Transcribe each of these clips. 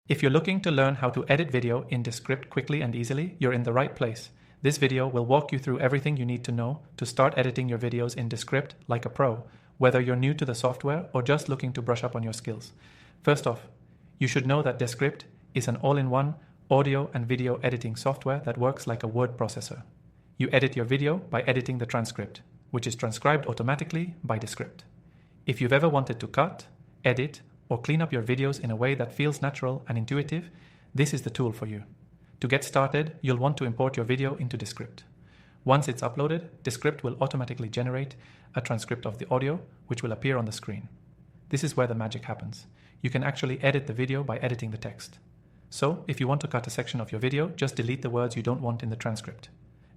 If you're looking to learn how to edit video in Descript quickly and easily, you're in the right place. This video will walk you through everything you need to know to start editing your videos in Descript like a pro, whether you're new to the software or just looking to brush up on your skills. First off, you should know that Descript is an all-in-one audio and video editing software that works like a word processor. You edit your video by editing the transcript, which is transcribed automatically by Descript. If you've ever wanted to cut, edit, or clean up your videos in a way that feels natural and intuitive, this is the tool for you. To get started, you'll want to import your video into Descript. Once it's uploaded, Descript will automatically generate a transcript of the audio, which will appear on the screen. This is where the magic happens. You can actually edit the video by editing the text. So, if you want to cut a section of your video, just delete the words you don't want in the transcript.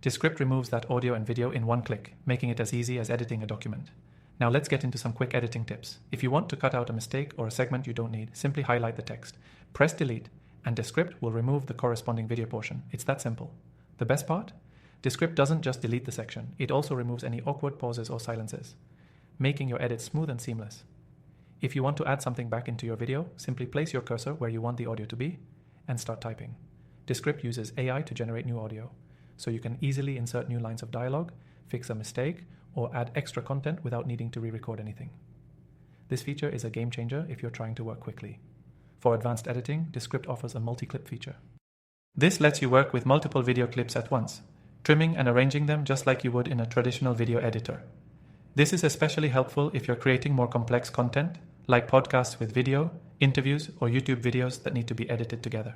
Descript removes that audio and video in one click, making it as easy as editing a document. Now let's get into some quick editing tips. If you want to cut out a mistake or a segment you don't need, simply highlight the text. Press delete, and Descript will remove the corresponding video portion. It's that simple. The best part? Descript doesn't just delete the section, it also removes any awkward pauses or silences, making your edit smooth and seamless. If you want to add something back into your video, simply place your cursor where you want the audio to be and start typing. Descript uses AI to generate new audio, so you can easily insert new lines of dialogue, fix a mistake, or add extra content without needing to re-record anything. This feature is a game changer if you're trying to work quickly. For advanced editing, Descript offers a multi-clip feature. This lets you work with multiple video clips at once, trimming and arranging them just like you would in a traditional video editor. This is especially helpful if you're creating more complex content, like podcasts with video, interviews, or YouTube videos that need to be edited together.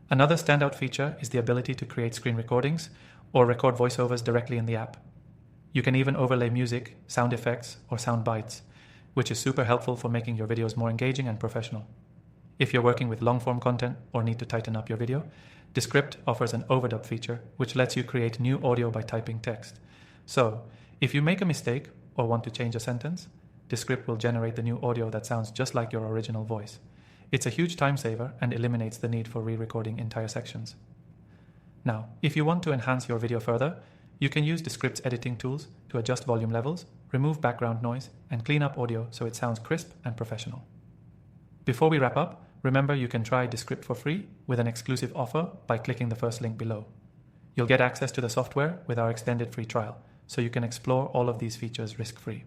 Another standout feature is the ability to create screen recordings or record voiceovers directly in the app. You can even overlay music, sound effects, or sound bites, which is super helpful for making your videos more engaging and professional. If you're working with long-form content or need to tighten up your video, Descript offers an overdub feature, which lets you create new audio by typing text. So, if you make a mistake or want to change a sentence, Descript will generate the new audio that sounds just like your original voice. It's a huge time saver and eliminates the need for re-recording entire sections. Now, if you want to enhance your video further, you can use Descript's editing tools to adjust volume levels, remove background noise, and clean up audio so it sounds crisp and professional. Before we wrap up, remember you can try Descript for free with an exclusive offer by clicking the first link below. You'll get access to the software with our extended free trial, so you can explore all of these features risk-free.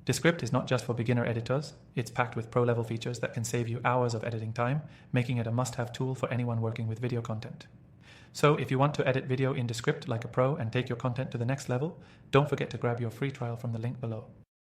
Descript is not just for beginner editors, it's packed with pro-level features that can save you hours of editing time, making it a must-have tool for anyone working with video content. So if you want to edit video in Descript like a pro and take your content to the next level, don't forget to grab your free trial from the link below.